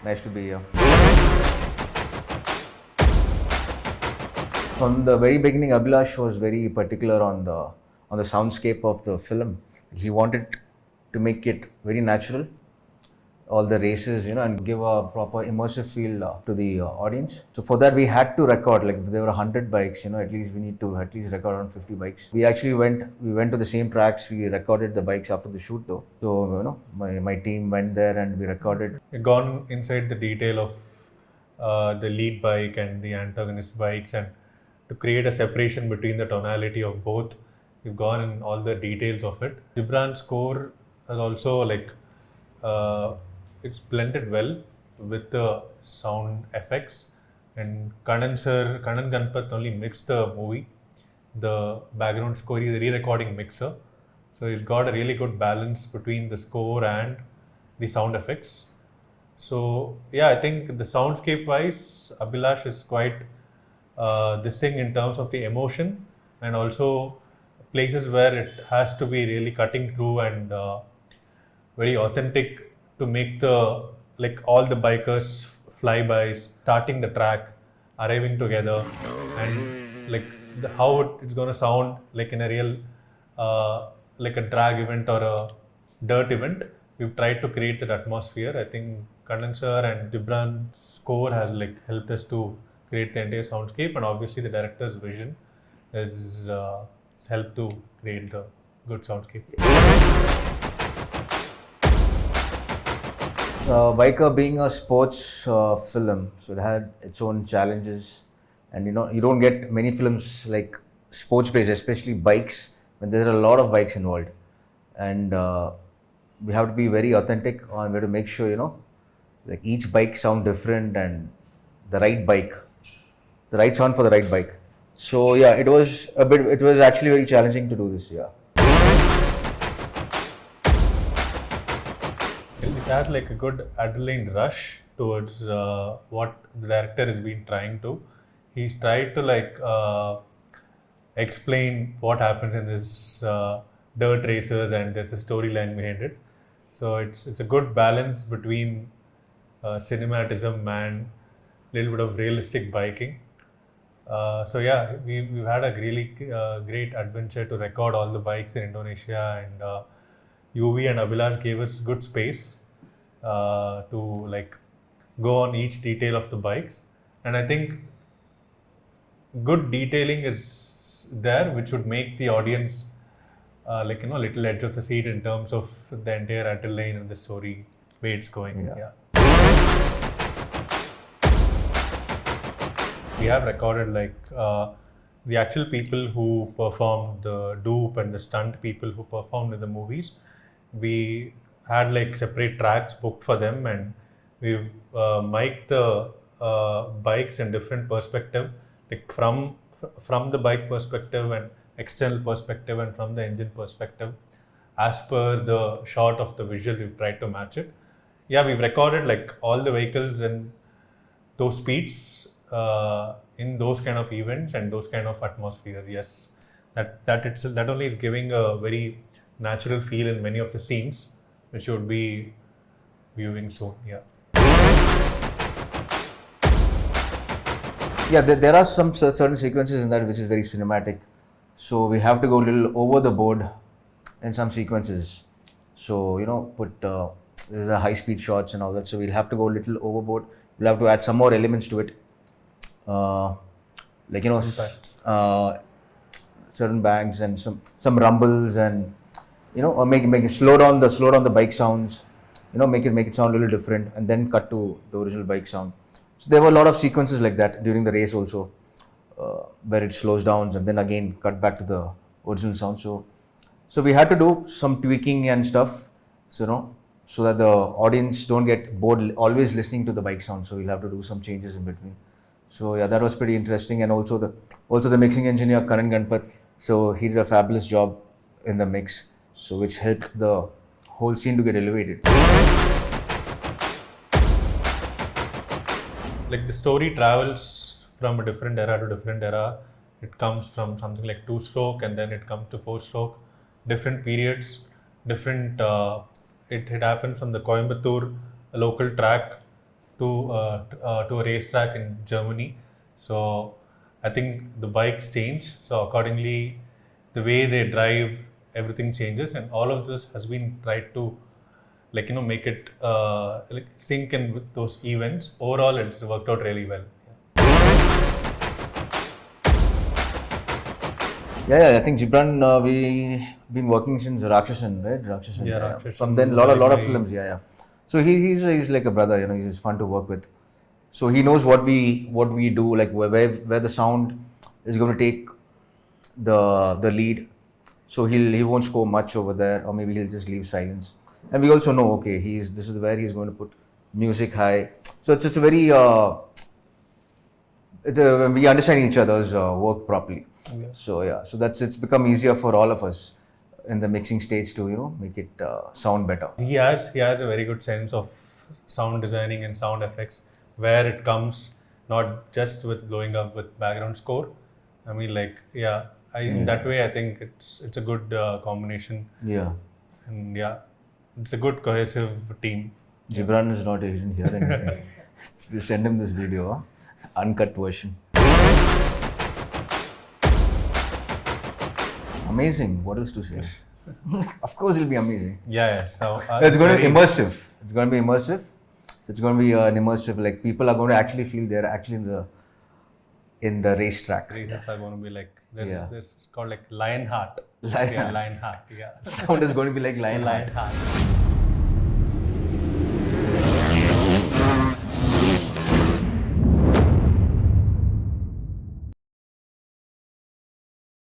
Nice to be here. From the very beginning, Abhilash was very particular on the soundscape of the film. He wanted to make it very natural, all the races, and give a proper immersive feel to the audience. So for that, we had to record. Like if there were 100 bikes, at least we need to at least record around 50 bikes. We actually went to the same tracks. We recorded the bikes after the shoot though. So my team went there and we recorded. We've gone inside the detail of the lead bike and the antagonist bikes, and to create a separation between the tonality of both, we've gone in all the details of it. Gibran's score is also it's blended well with the sound effects, and Kanan Ganpat only mixed the movie. The background score is a re-recording mixer, so he's got a really good balance between the score and the sound effects. So yeah, I think the soundscape wise, Abhilash is quite this thing in terms of the emotion, and also places where it has to be really cutting through and very authentic to make the all the bikers flybys starting the track, arriving together, and how it's going to sound like in a real like a drag event or a dirt event. We've tried to create that atmosphere. I think Condenser and Gibran's score has helped us to create the entire soundscape, and obviously the director's vision has helped to create the good soundscape. Biker being a sports film, so it had its own challenges, and you don't get many films like sports based, especially bikes, when there are a lot of bikes involved, and we have to be very authentic on where to make sure each bike sound different and the right sound for the right bike. So yeah, it was actually very challenging to do this. Yeah. It has a good adrenaline rush towards what the director has been trying to. He's tried to explain what happens in this dirt races, and there's a storyline behind it. So it's a good balance between cinematism and a little bit of realistic biking. So yeah, we've had a really great adventure to record all the bikes in Indonesia, and UV and Abhilash gave us good space to go on each detail of the bikes, and I think good detailing is there, which would make the audience little edge of the seat in terms of the entire adrenaline and the story way it's going. Yeah. We have recorded the actual people who performed the dupe and the stunt people who performed in the movies. We had separate tracks booked for them, and we've mic'd the bikes in different perspective, from the bike perspective and external perspective, and from the engine perspective. As per the shot of the visual, we've tried to match it. Yeah, we've recorded all the vehicles and those speeds in those kind of events and those kind of atmospheres. Yes, that only is giving a very natural feel in many of the scenes, which you would be viewing soon. Yeah. Yeah, there are some certain sequences in that which is very cinematic. So we have to go a little over the board in some sequences. So put there's a high speed shots and all that. So we'll have to go a little overboard. We'll have to add some more elements to it. Certain bangs and some rumbles, and make it slow down the bike sounds, make it sound a little different, and then cut to the original bike sound. So there were a lot of sequences like that during the race also, where it slows down and then again cut back to the original sound. So we had to do some tweaking and stuff, so that the audience don't get bored always listening to the bike sound. So we'll have to do some changes in between. So yeah, that was pretty interesting, and also the mixing engineer Karan Ganpat. So he did a fabulous job in the mix, so which helped the whole scene to get elevated. The story travels from a different era to different era. It comes from something like 2-stroke, and then it comes to 4-stroke. Different periods, different. It happened from the Coimbatore local track to a racetrack in Germany. So I think the bikes change. So accordingly, the way they drive, everything changes, and all of this has been tried to make it sync in with those events. Overall, it's worked out really well. Yeah, I think Gibran, we been working since Rakshasan, right? Rakshasan. Yeah, Rakshasan. From then, lot of films. Yeah. So he's like a brother. He's fun to work with. So he knows what we do, like where the sound is going to take the lead. So he won't score much over there, or maybe he'll just leave silence. And we also know, okay, this is where he's going to put music high. So it's a very we understand each other's work properly. Yeah. So it's become easier for all of us in the mixing stage to make it sound better. He has a very good sense of sound designing and sound effects, where it comes not just with blowing up with background score. I mean, in that way, I think it's a good combination. Yeah. And it's a good cohesive team. Gibran is not even here anything. We'll send him this video, uncut version. Amazing. What else to say? Of course, it'll be amazing. So It's going to be immersive. It's going to be immersive. So it's going to be an immersive. Like people are going to actually feel they're actually in the racetrack. Races are going to be like this. It's called like Lionheart. Lionheart. Lionheart. Yeah. Sound is going to be like Lionheart. Lionheart.